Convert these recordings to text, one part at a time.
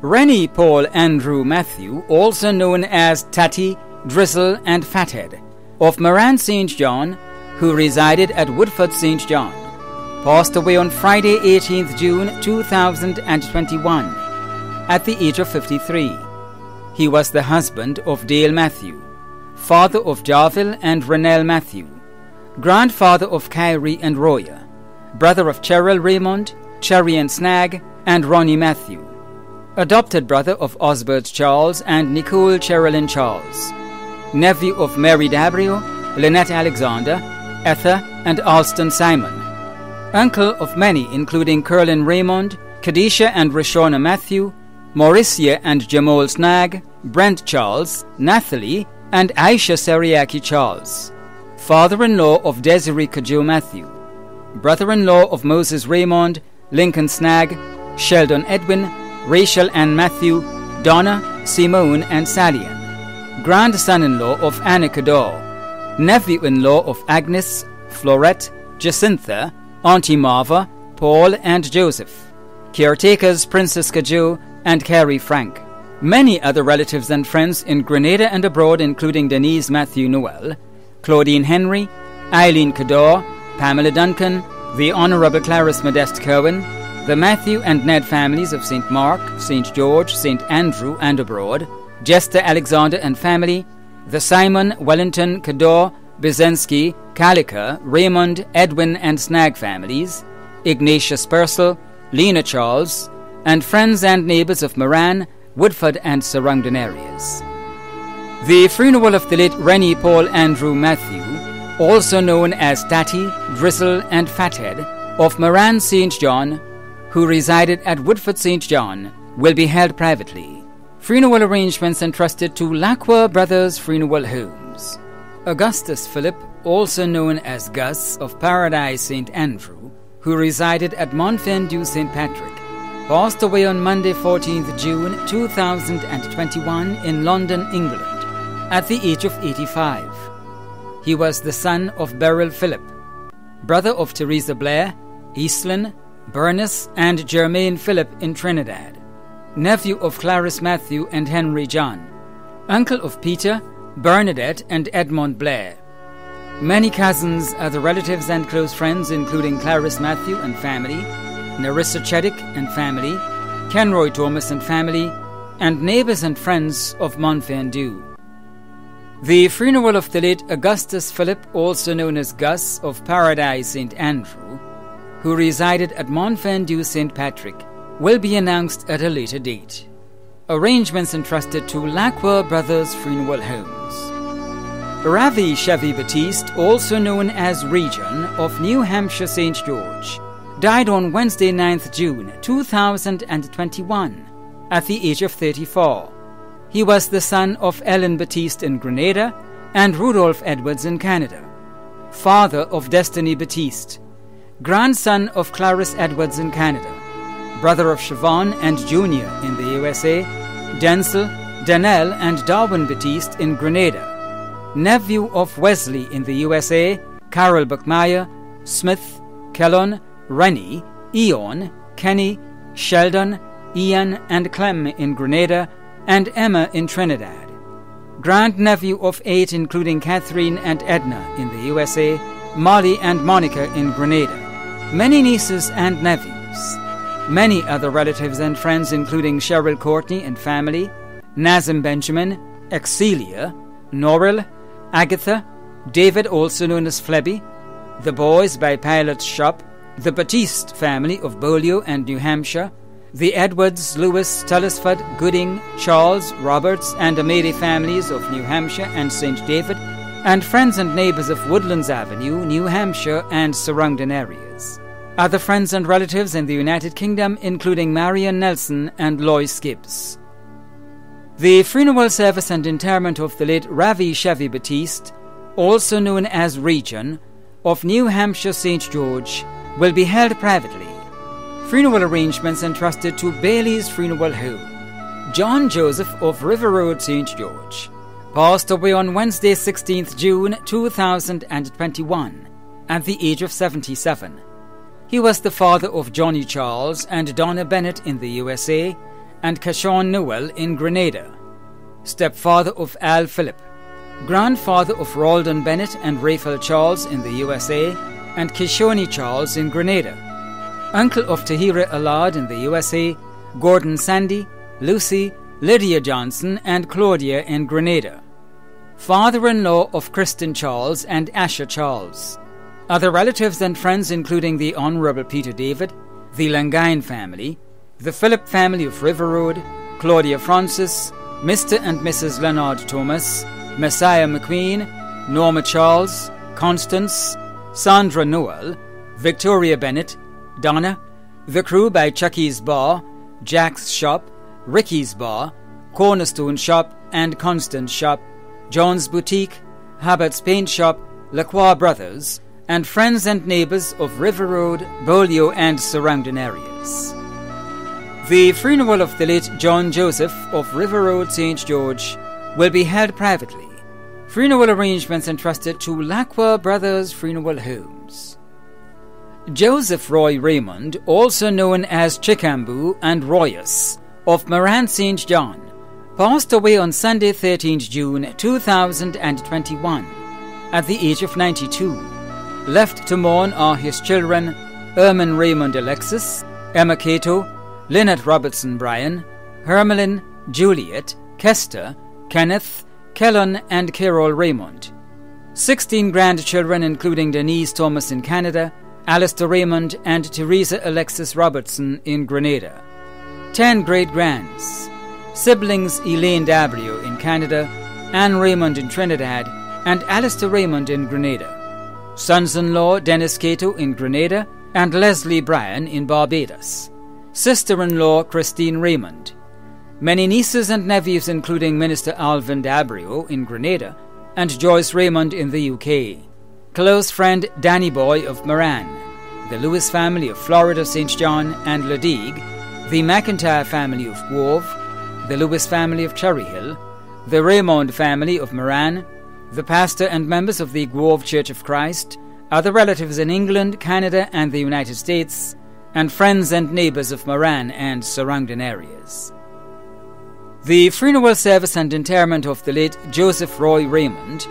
Rennie Paul Andrew Matthew, also known as Tatty, Drizzle and Fathead, of Moran St. John, who resided at Woodford St. John, passed away on Friday 18th June 2021 at the age of 53. He was the husband of Dale Matthew, father of Jarville and Renelle Matthew, grandfather of Kyrie and Roya, brother of Cheryl Raymond, Cherry and Snag, and Ronnie Matthew, adopted brother of Osbert Charles and Nicole Cherilyn Charles, nephew of Mary Dabrio, Lynette Alexander, Ether, and Alston Simon, uncle of many including Curlin Raymond, Kadisha and Rashona Matthew, Mauricia and Jamal Snag, Brent Charles, Nathalie, and Aisha Seriaki Charles, father-in-law of Desiree Kajo Matthew, brother-in-law of Moses Raymond, Lincoln Snag, Sheldon Edwin, Rachel Ann Matthew, Donna, Simone, and Salian, grandson-in-law of Anna Cador, nephew-in-law of Agnes, Florette, Jacintha, Auntie Marva, Paul, and Joseph, caretakers Princess Kajo and Carrie Frank. Many other relatives and friends in Grenada and abroad, including Denise Matthew Noel, Claudine Henry, Eileen Cador, Pamela Duncan, the Honourable Clarice Modeste Cohen, the Matthew and Ned families of St. Mark, St. George, St. Andrew and abroad, Jester Alexander and family, the Simon, Wellington, Cador, Bizensky, Calica, Raymond, Edwin and Snag families, Ignatius Purcell, Lena Charles, and friends and neighbours of Moran, Woodford and surrounding areas. The funeral of the late Rennie Paul Andrew Matthew, also known as Tatty, Drizzle and Fathead, of Moran St. John, who resided at Woodford St. John, will be held privately. Funeral arrangements entrusted to Lacroix Brothers Funeral Homes. Augustus Philip, also known as Gus, of Paradise St. Andrew, who resided at Montfendu St. Patrick, passed away on Monday 14th June 2021 in London, England, at the age of 85. He was the son of Beryl Philip, brother of Teresa Blair, Eastlyn, Bernice, and Germaine Philip in Trinidad, nephew of Clarice Matthew and Henry John, uncle of Peter, Bernadette, and Edmond Blair. Many cousins, other relatives and close friends, including Clarice Matthew and family, Narissa Cheddick and family, Kenroy Thomas and family, and neighbours and friends of Montfendu. The funeral of the late Augustus Philip, also known as Gus, of Paradise St. Andrew, who resided at Montfendu St. Patrick, will be announced at a later date. Arrangements entrusted to Lacroix Brothers Funeral Homes. Ravi Chevy Batiste, also known as Region, of New Hampshire St. George, died on Wednesday 9th June 2021 at the age of 34. He was the son of Ellen Batiste in Grenada and Rudolph Edwards in Canada, father of Destiny Batiste, grandson of Clarice Edwards in Canada, brother of Siobhan and Junior in the USA, Denzel, Danelle, and Darwin Batiste in Grenada, nephew of Wesley in the USA, Carol Buckmeyer, Smith, Kellon, Rennie, Eon, Kenny, Sheldon, Ian, and Clem in Grenada, and Emma in Trinidad, grandnephew of 8 including Catherine and Edna in the USA, Molly and Monica in Grenada, many nieces and nephews, many other relatives and friends including Cheryl Courtney and family, Nazim Benjamin, Excelia, Norrell, Agatha, David also known as Flebby, the boys by Pilot's Shop, the Batiste family of Beaulieu and New Hampshire, the Edwards, Lewis, Telesford, Gooding, Charles, Roberts, and Amelie families of New Hampshire and St. David, and friends and neighbours of Woodlands Avenue, New Hampshire, and surrounding areas. Other friends and relatives in the United Kingdom, including Marion Nelson and Lois Gibbs. The funeral service and interment of the late Ravi Chevy Batiste, also known as Region, of New Hampshire St. George, will be held privately. Funeral arrangements entrusted to Bailey's Funeral Home. John Joseph of River Road, St. George, passed away on Wednesday 16th June 2021 at the age of 77. He was the father of Johnny Charles and Donna Bennett in the USA, and Cashon Newell in Grenada, stepfather of Al Phillip, grandfather of Ralden Bennett and Raphael Charles in the USA, and Kishoni Charles in Grenada, uncle of Tahira Allard in the USA, Gordon Sandy, Lucy, Lydia Johnson, and Claudia in Grenada, father-in-law of Kristen Charles and Asher Charles. Other relatives and friends including the Honorable Peter David, the Langine family, the Phillip family of River Road, Claudia Francis, Mr. and Mrs. Leonard Thomas, Messiah McQueen, Norma Charles, Constance, Sandra Noel, Victoria Bennett, Donna, the crew by Chucky's Bar, Jack's Shop, Ricky's Bar, Cornerstone Shop and Constance Shop, John's Boutique, Habbert's Paint Shop, Lacroix Brothers, and friends and neighbours of River Road, Beaulieu and surrounding areas. The funeral of the late John Joseph of River Road, St. George, will be held privately. Funeral arrangements entrusted to Lacroix Brothers Funeral Homes. Joseph Roy Raymond, also known as Chickamboo and Royus, of Moran St. John, passed away on Sunday 13th June 2021 at the age of 92. Left to mourn are his children Erman Raymond Alexis, Emma Cato, Lynette Robertson Bryan, Hermelin, Juliet, Kester, Kenneth, Kellon and Carol Raymond. 16 grandchildren including Denise Thomas in Canada, Alistair Raymond and Teresa Alexis Robertson in Grenada. 10 great-grands. Siblings Elaine Dabrio in Canada, Anne Raymond in Trinidad, and Alistair Raymond in Grenada. Sons-in-law Dennis Cato in Grenada and Leslie Bryan in Barbados. Sister-in-law Christine Raymond. Many nieces and nephews including Minister Alvin Dabrio in Grenada and Joyce Raymond in the UK. Close friend Danny Boy of Moran, the Lewis family of Florida St. John and Ladigue, the McIntyre family of Grove, the Lewis family of Cherry Hill, the Raymond family of Moran, the pastor and members of the Grove Church of Christ, other relatives in England, Canada and the United States, and friends and neighbours of Moran and surrounding areas. The funeral service and interment of the late Joseph Roy Raymond,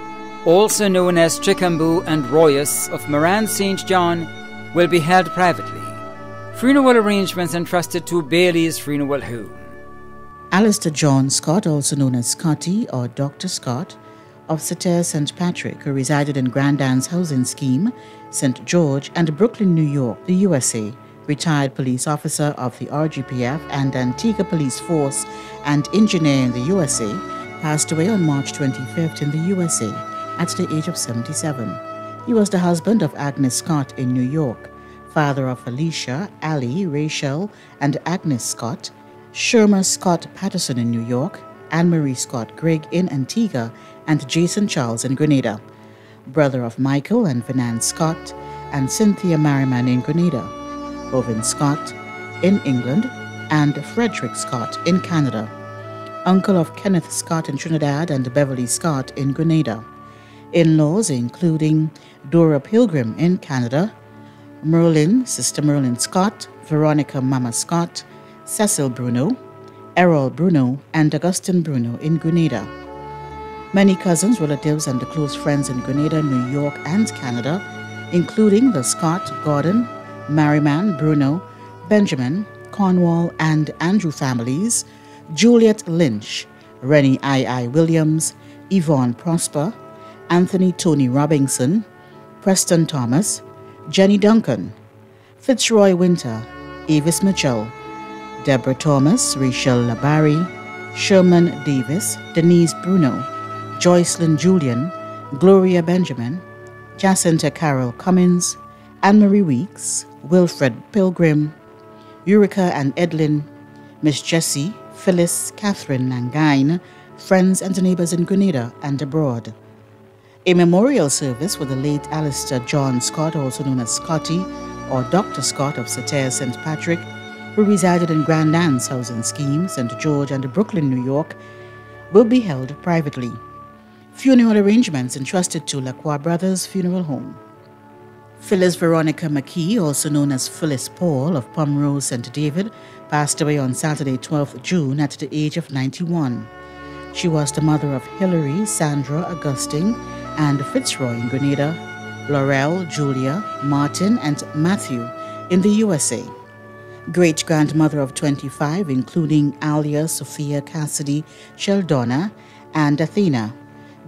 also known as Chickamboo and Royus of Moran St. John, will be held privately. Funeral arrangements entrusted to Bailey's Funeral Home. Alistair John Scott, also known as Scotty or Dr. Scott, of Sater St. Patrick, who resided in Grandin's housing scheme, St. George, and Brooklyn, New York, the USA, retired police officer of the RGPF and Antigua Police Force and engineer in the USA, passed away on March 25th in the USA at the age of 77. He was the husband of Agnes Scott in New York, father of Alicia, Ali, Rachel, and Agnes Scott, Sherma Scott Patterson in New York, Anne-Marie Scott Grigg in Antigua, and Jason Charles in Grenada, brother of Michael and Vinan Scott, and Cynthia Merriman in Grenada, Owen Scott in England, and Frederick Scott in Canada, uncle of Kenneth Scott in Trinidad and Beverly Scott in Grenada, in-laws including Dora Pilgrim in Canada, Merlin, Sister Merlin Scott, Veronica Mama Scott, Cecil Bruno, Errol Bruno, and Augustine Bruno in Grenada. Many cousins, relatives, and close friends in Grenada, New York, and Canada, including the Scott, Gordon, Merriman, Bruno, Benjamin, Cornwall, and Andrew families, Juliet Lynch, Rennie I. Williams, Yvonne Prosper, Anthony Tony Robinson, Preston Thomas, Jenny Duncan, Fitzroy Winter, Avis Mitchell, Deborah Thomas, Rachel Labari, Sherman Davis, Denise Bruno, Joycelyn Julian, Gloria Benjamin, Jacinta Carol Cummins, Anne-Marie Weeks, Wilfred Pilgrim, Eureka and Edlin, Miss Jessie, Phyllis, Catherine Langine, friends and neighbors in Grenada and abroad. A memorial service for the late Alistair John Scott, also known as Scotty or Dr. Scott of Sater St. Patrick, who resided in Grandin's housing scheme, St. George and Brooklyn, New York, will be held privately. Funeral arrangements entrusted to Lacroix Brothers Funeral Home. Phyllis Veronica McKee, also known as Phyllis Paul of Pomrose, St. David, passed away on Saturday, 12th June at the age of 91. She was the mother of Hilary, Sandra, Augustine, and Fitzroy in Grenada, Laurel, Julia, Martin, and Matthew in the USA. Great-grandmother of 25, including Alia, Sophia, Cassidy, Sheldona, and Athena.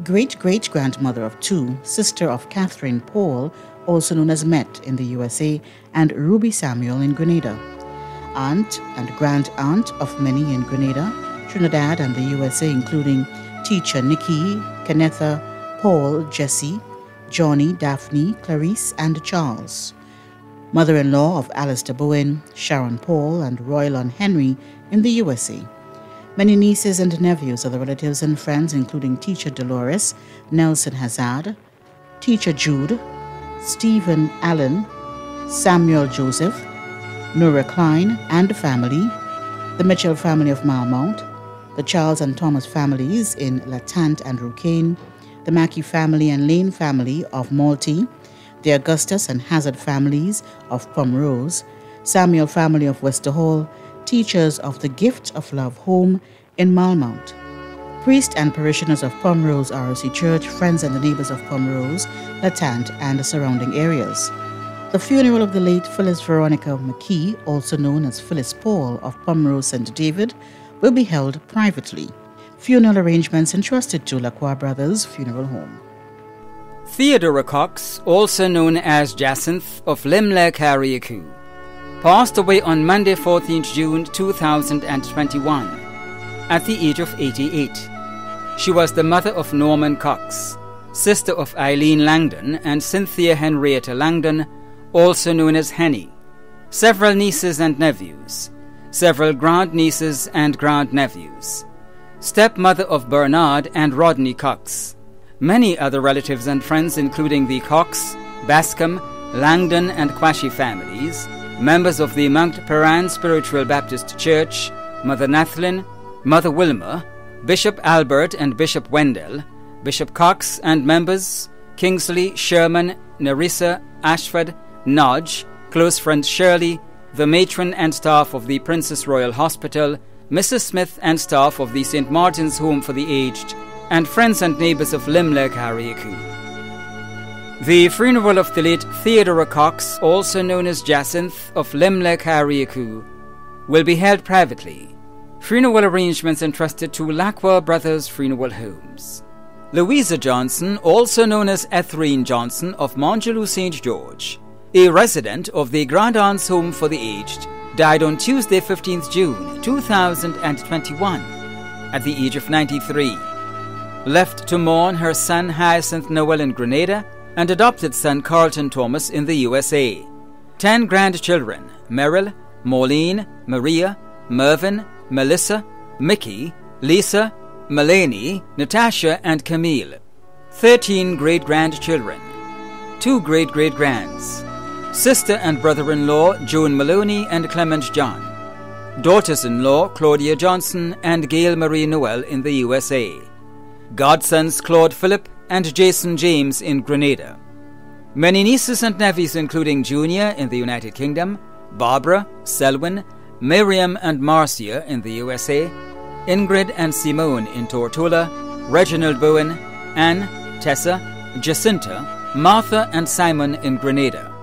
Great-great-grandmother of 2, sister of Catherine Paul, also known as Met in the USA, and Ruby Samuel in Grenada. Aunt and grand-aunt of many in Grenada, Trinidad, and the USA, including teacher Nikki, Kennetha, Paul, Jesse, Johnny, Daphne, Clarice, and Charles. Mother-in-law of Alistair Bowen, Sharon Paul, and Roylon Henry in the USA. Many nieces and nephews, other relatives and friends, including teacher Dolores, Nelson Hazard, teacher Jude, Stephen Allen, Samuel Joseph, Nora Klein and family, the Mitchell family of Malmont, the Charles and Thomas families in Latant and Rucaine, the Mackey family and Lane family of Malty, the Augustus and Hazard families of Pomrose, Samuel family of Wester Hall, teachers of the Gift of Love Home in Malmont. Priests and parishioners of Pomrose ROC Church, friends and the neighbors of Pomrose, Latant, and the surrounding areas. The funeral of the late Phyllis Veronica McKee, also known as Phyllis Paul of Pomrose St. David, will be held privately. Funeral arrangements entrusted to Lacroix Brothers Funeral Home. Theodora Cox, also known as Jacinth of Limlek, Harriaku, passed away on Monday, 14th June 2021, at the age of 88. She was the mother of Norman Cox, sister of Eileen Langdon and Cynthia Henrietta Langdon, also known as Henny, several nieces and nephews, several grandnieces and grandnephews, stepmother of Bernard and Rodney Cox, many other relatives and friends including the Cox, Bascom, Langdon and Quashie families, members of the Mount Paran Spiritual Baptist Church, Mother Nathlin, Mother Wilma, Bishop Albert and Bishop Wendell, Bishop Cox and members, Kingsley, Sherman, Nerissa, Ashford, Nodge, close friend Shirley, the matron and staff of the Princess Royal Hospital, Mrs. Smith and staff of the St. Martin's Home for the Aged, and friends and neighbors of Limlek, Harriaku. The funeral of the late Theodora Cox, also known as Jacinth of Limlek, Harriaku, will be held privately. Funeral arrangements entrusted to Lacroix Brothers Funeral Homes. Louisa Johnson, also known as Ethrine Johnson of Mongeloo St. George, a resident of the Grand Aunts Home for the Aged, died on Tuesday, 15th June 2021, at the age of 93. Left to mourn her son Hyacinth Noel in Grenada and adopted son Carlton Thomas in the USA. 10 grandchildren: Merrill, Maureen, Maria, Mervyn, Melissa, Mickey, Lisa, Melanie, Natasha, and Camille. 13 great-grandchildren. 2 great-great-grands. Sister and brother-in-law Joan Maloney and Clement John. Daughters-in-law Claudia Johnson and Gail Marie Noel in the USA. Godsons Claude Philip and Jason James in Grenada. Many nieces and nephews including Junior in the United Kingdom, Barbara, Selwyn, Miriam and Marcia in the USA, Ingrid and Simone in Tortola, Reginald Bowen, Anne, Tessa, Jacinta, Martha and Simon in Grenada.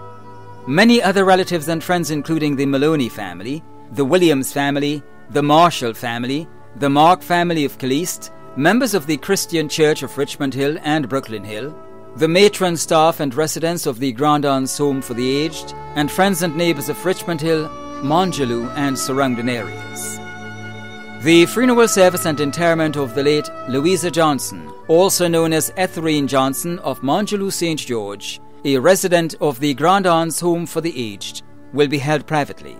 Many other relatives and friends including the Maloney family, the Williams family, the Marshall family, the Mark family of Caliste, members of the Christian Church of Richmond Hill and Brooklyn Hill, the matron, staff and residents of the Grand Aunts Home for the Aged, and friends and neighbors of Richmond Hill, Mongeloo and surrounding areas. The funeral service and interment of the late Louisa Johnson, also known as Ethrine Johnson of Mongeloo St. George, a resident of the Grand Aunts Home for the Aged, will be held privately.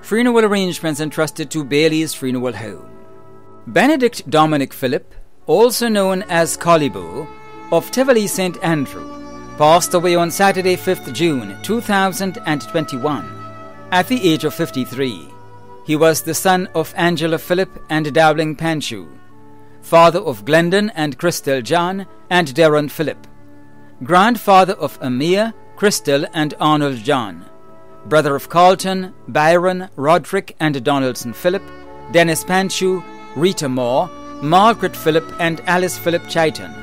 Funeral arrangements entrusted to Bailey's Funeral Home. Benedict Dominic Philip, also known as Collibo, of Tivoli St. Andrew, passed away on Saturday, 5th June 2021, at the age of 53. He was the son of Angela Philip and Dowling Panchu, father of Glendon and Crystal John and Darren Philip, grandfather of Amir, Crystal and Arnold John, brother of Carlton, Byron, Roderick and Donaldson Philip, Dennis Panchu, Rita Moore, Margaret Philip and Alice Philip Chaiton.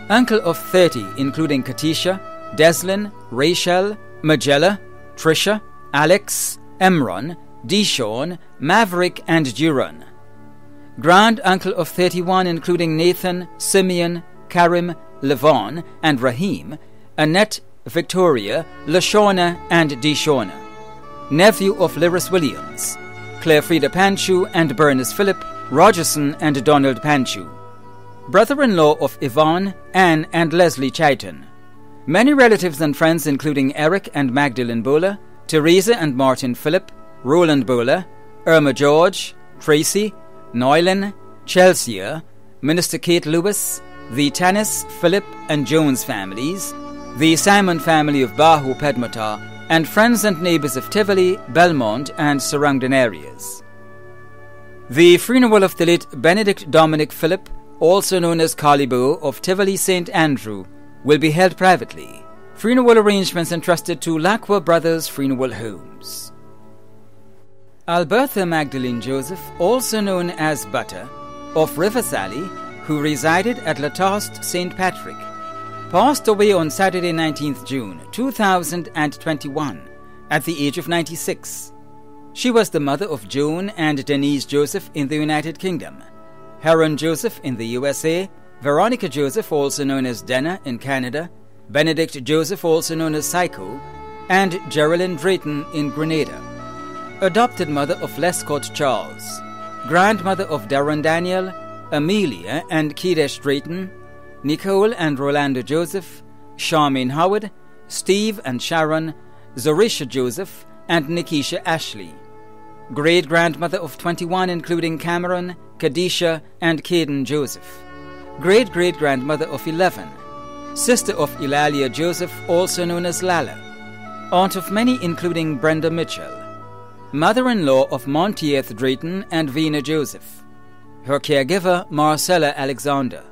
Uncle of 30, including Katisha, Deslin, Rachel, Magella, Trisha, Alex, Emron, Deshawn, Maverick and Duran. Grand uncle of 31, including Nathan, Simeon, Karim, Levon and Raheem, Annette, Victoria, Lashawna and Deshauna. Nephew of Lyris Williams, Claire Frida Panchu and Bernice Philip, Rogerson and Donald Panchu. Brother-in-law of Yvonne, Anne and Leslie Chaiton. Many relatives and friends including Eric and Magdalene Bowler, Teresa and Martin Philip, Roland Bowler, Irma George, Tracy, Noylan, Chelsea, Minister Kate Lewis, the Tanis, Philip and Jones families, the Simon family of Bahu Pedmata, and friends and neighbours of Tivoli, Belmont and surrounding areas. The funeral of the late Benedict Dominic Philip, also known as Carlibo of Tivoli St. Andrew, will be held privately. Funeral arrangements entrusted to Lacqua Brothers Funeral Homes. Albertha Magdalene Joseph, also known as Butter, of Riversally, who resided at Latost St. Patrick, passed away on Saturday 19th June 2021 at the age of 96. She was the mother of Joan and Denise Joseph in the United Kingdom, Heron Joseph in the USA, Veronica Joseph, also known as Denna in Canada, Benedict Joseph, also known as Psycho, and Geraldine Drayton in Grenada. Adopted mother of Lescott Charles, grandmother of Darren Daniel, Amelia and Kedesh Drayton, Nicole and Rolando Joseph, Charmaine Howard, Steve and Sharon, Zorisha Joseph, and Nikisha Ashley. Great-grandmother of 21, including Cameron, Kadisha, and Caden Joseph. Great-great-grandmother of 11, sister of Eulalia Joseph, also known as Lala. Aunt of many, including Brenda Mitchell. Mother-in-law of Monteith Drayton and Vina Joseph. Her caregiver, Marcella Alexander.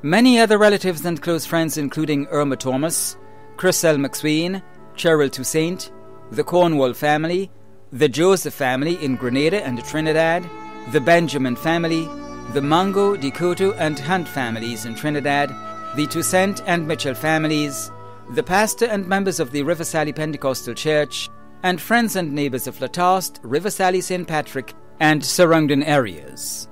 Many other relatives and close friends including Irma Thomas, Chriselle McSween, Cheryl Toussaint, the Cornwall family, the Joseph family in Grenada and Trinidad, the Benjamin family, the Mungo, Decoto and Hunt families in Trinidad, the Toussaint and Mitchell families, the pastor and members of the Riversally Pentecostal Church, and friends and neighbours of Latost, Riversally St. Patrick, and surrounding areas.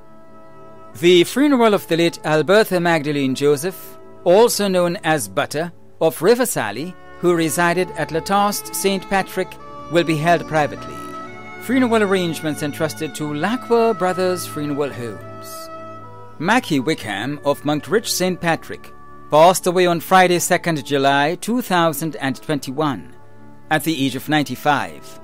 The funeral of the late Albertha Magdalene Joseph, also known as Butter, of Riversally, who resided at Latost St. Patrick, will be held privately. Funeral arrangements entrusted to Lacqua Brothers Funeral Homes. Mackie Wickham of Monkridge St. Patrick passed away on Friday 2nd July 2021 at the age of 95.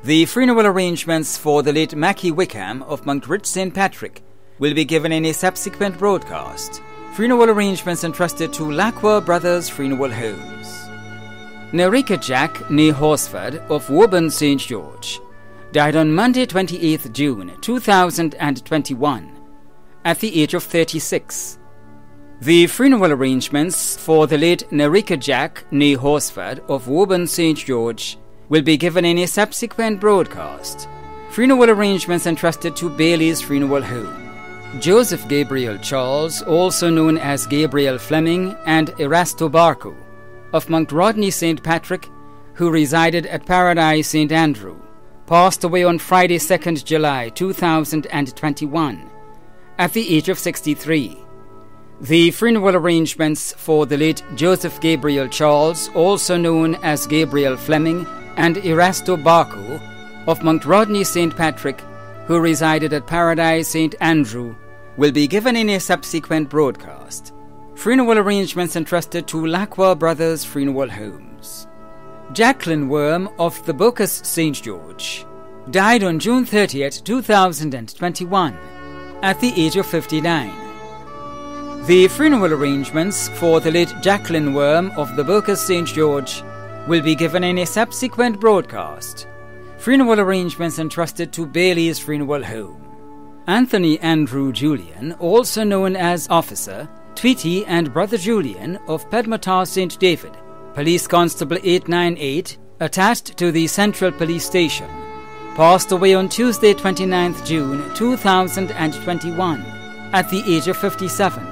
The funeral arrangements for the late Mackie Wickham of Monkridge St. Patrick will be given in a subsequent broadcast. Funeral arrangements entrusted to Lacqua Brothers Funeral Homes. Nerika Jack, née Horsford, of Woburn St. George, died on Monday 28th June 2021 at the age of 36. The funeral arrangements for the late Nerika Jack, née Horsford, of Woburn St. George will be given in a subsequent broadcast. Funeral arrangements entrusted to Bailey's Funeral Home. Joseph Gabriel Charles, also known as Gabriel Fleming, and Erasto Barco, of Mount Rodney St. Patrick, who resided at Paradise St. Andrew, passed away on Friday 2nd July 2021 at the age of 63. The funeral arrangements for the late Joseph Gabriel Charles, also known as Gabriel Fleming, and Erasto Barco, of Mount Rodney St. Patrick, who resided at Paradise St. Andrew, will be given in a subsequent broadcast. Funeral arrangements entrusted to Lacqua Brothers Funeral Homes. Jacqueline Worm of the Bocas St. George died on June 30th, 2021 at the age of 59. The funeral arrangements for the late Jacqueline Worm of the Bocas St. George will be given in a subsequent broadcast. Funeral arrangements entrusted to Bailey's Funeral Home. Anthony Andrew Julian, also known as Officer, Tweety and Brother Julian of Pedmata St. David, Police Constable 898, attached to the Central Police Station, passed away on Tuesday 29th June 2021 at the age of 57.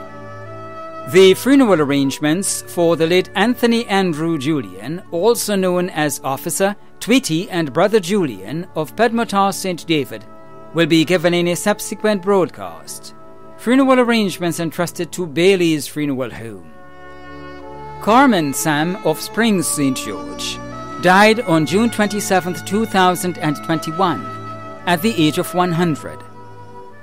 The funeral arrangements for the late Anthony Andrew Julian, also known as Officer, Tweety and Brother Julian of Pedmotar St. David, will be given in a subsequent broadcast. Funeral arrangements entrusted to Bailey's Funeral Home. Carmen Sam of Springs St. George died on June 27, 2021 at the age of 100.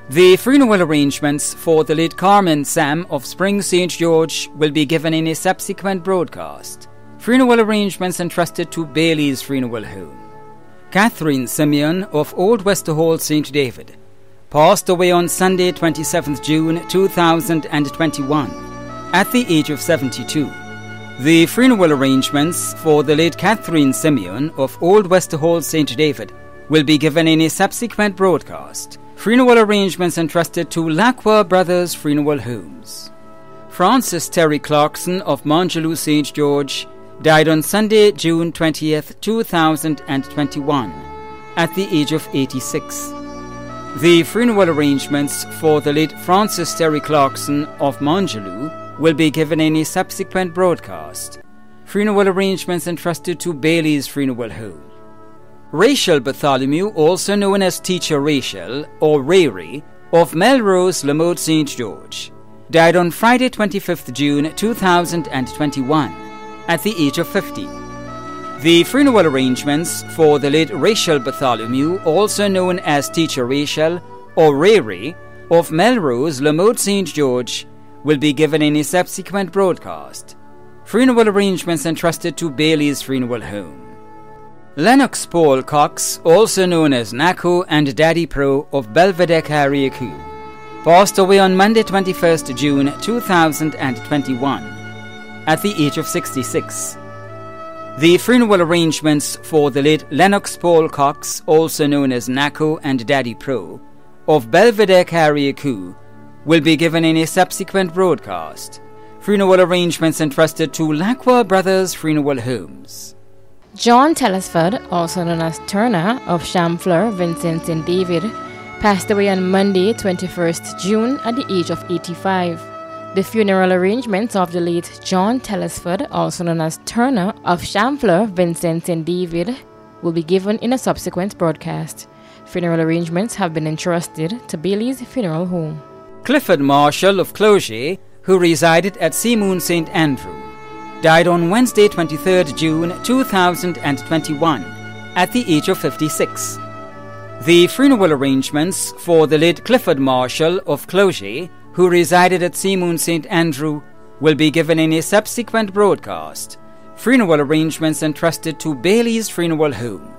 The funeral arrangements for the late Carmen Sam of Springs St. George will be given in a subsequent broadcast. Funeral arrangements entrusted to Bailey's Funeral Home. Catherine Simeon of Old Westerhall St. David passed away on Sunday 27 June 2021 at the age of 72. The funeral arrangements for the late Catherine Simeon of Old Westerhall St. David will be given in a subsequent broadcast. Funeral arrangements entrusted to Lacqua Brothers Funeral Homes. Francis Terry Clarkson of Mongeloo St. George died on Sunday, June 20th, 2021 at the age of 86. The funeral arrangements for the late Francis Terry Clarkson of Mongeloo will be given in a subsequent broadcast. Funeral arrangements entrusted to Bailey's Funeral Home. Rachel Bartholomew, also known as Teacher Rachel or Rary, of Melrose, Lamotte St. George, died on Friday 25th June 2021 at the age of 50. The funeral arrangements for the late Rachel Bartholomew, also known as Teacher Rachel or Rary, of Melrose, Lamotte St. George, will be given in a subsequent broadcast. Funeral arrangements entrusted to Bailey's Funeral Home. Lennox Paul Cox, also known as Nako and Daddy Pro of Belvedere Carriacou, passed away on Monday 21st June 2021 at the age of 66. The funeral arrangements for the late Lennox Paul Cox, also known as Nako and Daddy Pro of Belvedere Carriacou, will be given in a subsequent broadcast. Funeral arrangements entrusted to Lacqua Brothers Funeral Homes. John Telesford, also known as Turner of Chamfleur, Vincent St. David, passed away on Monday, 21st June at the age of 85. The funeral arrangements of the late John Telesford, also known as Turner of Chamfleur, Vincent St. David, will be given in a subsequent broadcast. Funeral arrangements have been entrusted to Bailey's Funeral Home. Clifford Marshall of Clogier, who resided at Seamoon St. Andrew, died on Wednesday 23rd June 2021 at the age of 56. The funeral arrangements for the late Clifford Marshall of Clogier, who resided at Seamoon St. Andrew, will be given in a subsequent broadcast. Funeral arrangements entrusted to Bailey's Funeral Home.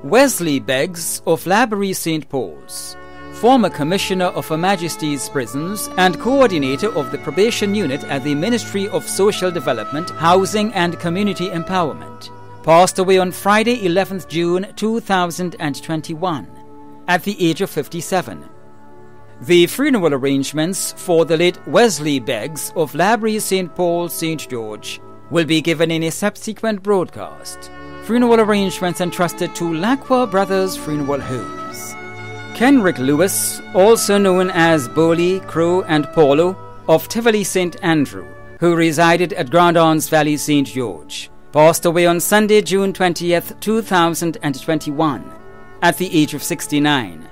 Wesley Beggs of Laborie St. Paul's, former Commissioner of Her Majesty's Prisons and Coordinator of the Probation Unit at the Ministry of Social Development, Housing and Community Empowerment, passed away on Friday 11th June 2021 at the age of 57. The funeral arrangements for the late Wesley Beggs of Laborie St. Paul St. George will be given in a subsequent broadcast. Funeral arrangements entrusted to Lacqua Brothers Funeral Homes. Kenrick Lewis, also known as Bowley, Crow and Paulo of Tivoli St. Andrew, who resided at Grand Anse Valley St. George, passed away on Sunday, June 20th, 2021 at the age of 69.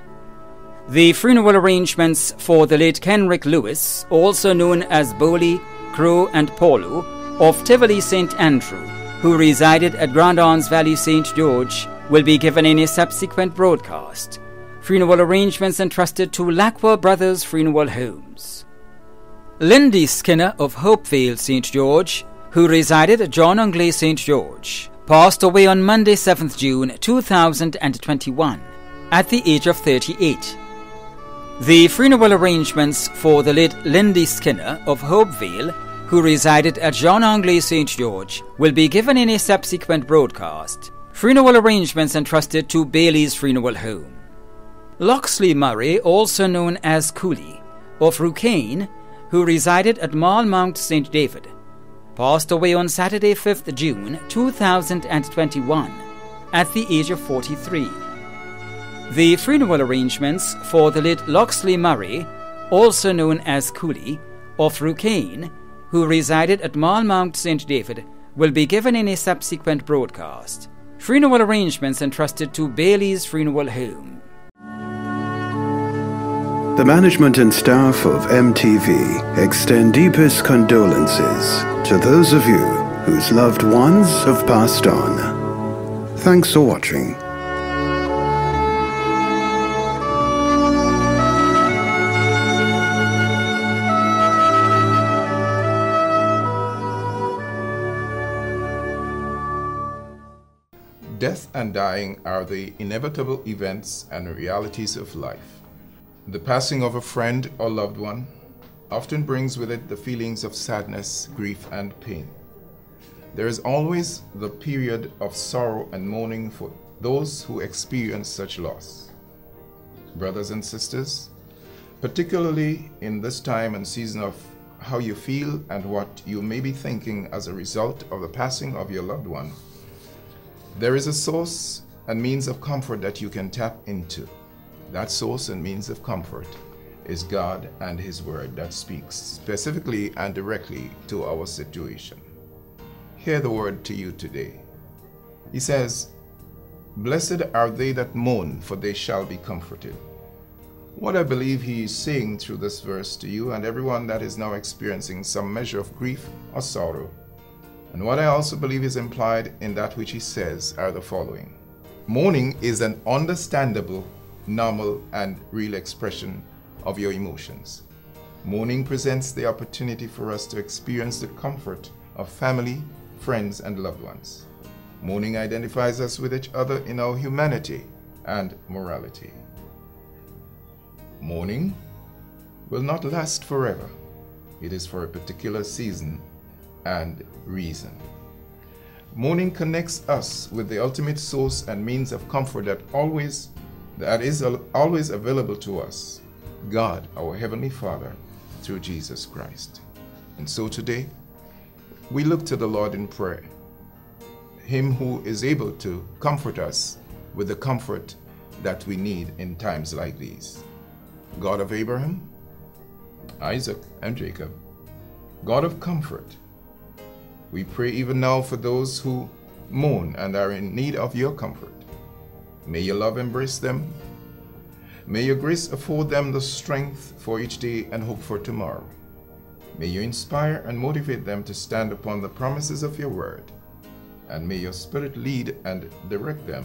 The funeral arrangements for the late Kenrick Lewis, also known as Bowley, Crow and Paulo of Tivoli St. Andrew, who resided at Grand Anse Valley St. George, will be given in a subsequent broadcast. Funeral arrangements entrusted to Lacqua Brothers Funeral Homes. Lindy Skinner of Hopevale St. George, who resided at John Anglais St. George, passed away on Monday 7th June 2021 at the age of 38. The funeral arrangements for the late Lindy Skinner of Hopevale, who resided at John Anglais St. George, will be given in a subsequent broadcast. Funeral arrangements entrusted to Bailey's Funeral Home. Loxley Murray, also known as Cooley, of Rucane, who resided at Malmount St. David, passed away on Saturday, 5th June 2021 at the age of 43. The funeral arrangements for the late Loxley Murray, also known as Cooley, of Rucane, who resided at Malmount St. David, will be given in a subsequent broadcast. Funeral arrangements entrusted to Bailey's Funeral Home. The management and staff of MTV extend deepest condolences to those of you whose loved ones have passed on. Thanks for watching. Death and dying are the inevitable events and realities of life. The passing of a friend or loved one often brings with it the feelings of sadness, grief, and pain. There is always the period of sorrow and mourning for those who experience such loss. Brothers and sisters, particularly in this time and season of how you feel and what you may be thinking as a result of the passing of your loved one, there is a source and means of comfort that you can tap into. That source and means of comfort is God and His Word that speaks specifically and directly to our situation. Hear the word to you today. He says, "Blessed are they that mourn, for they shall be comforted." What I believe He is saying through this verse to you and everyone that is now experiencing some measure of grief or sorrow, and what I also believe is implied in that which He says, are the following. Mourning is an understandable, normal, and real expression of your emotions. Mourning presents the opportunity for us to experience the comfort of family, friends, and loved ones. Mourning identifies us with each other in our humanity and morality. Mourning will not last forever. It is for a particular season and reason. Mourning connects us with the ultimate source and means of comfort that is always available to us, God, our Heavenly Father, through Jesus Christ. And so today, we look to the Lord in prayer, Him who is able to comfort us with the comfort that we need in times like these. God of Abraham, Isaac, and Jacob, God of comfort, we pray even now for those who mourn and are in need of your comfort. May your love embrace them. May your grace afford them the strength for each day and hope for tomorrow. May you inspire and motivate them to stand upon the promises of your word. And may your Spirit lead and direct them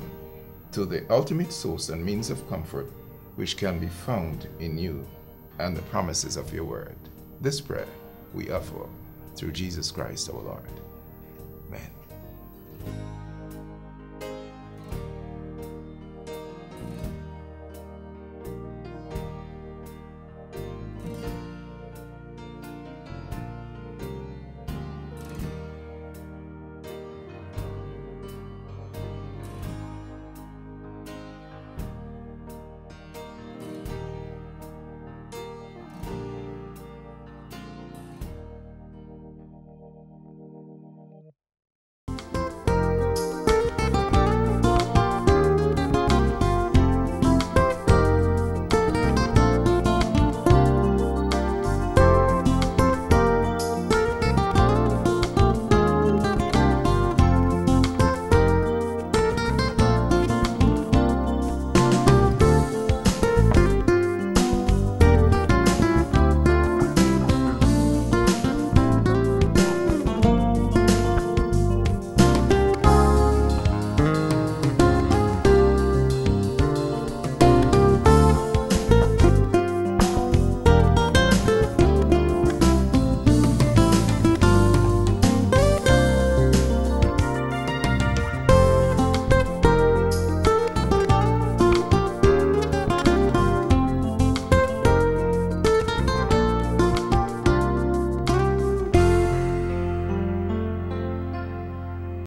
to the ultimate source and means of comfort which can be found in you and the promises of your word. This prayer we offer through Jesus Christ our Lord. Amen.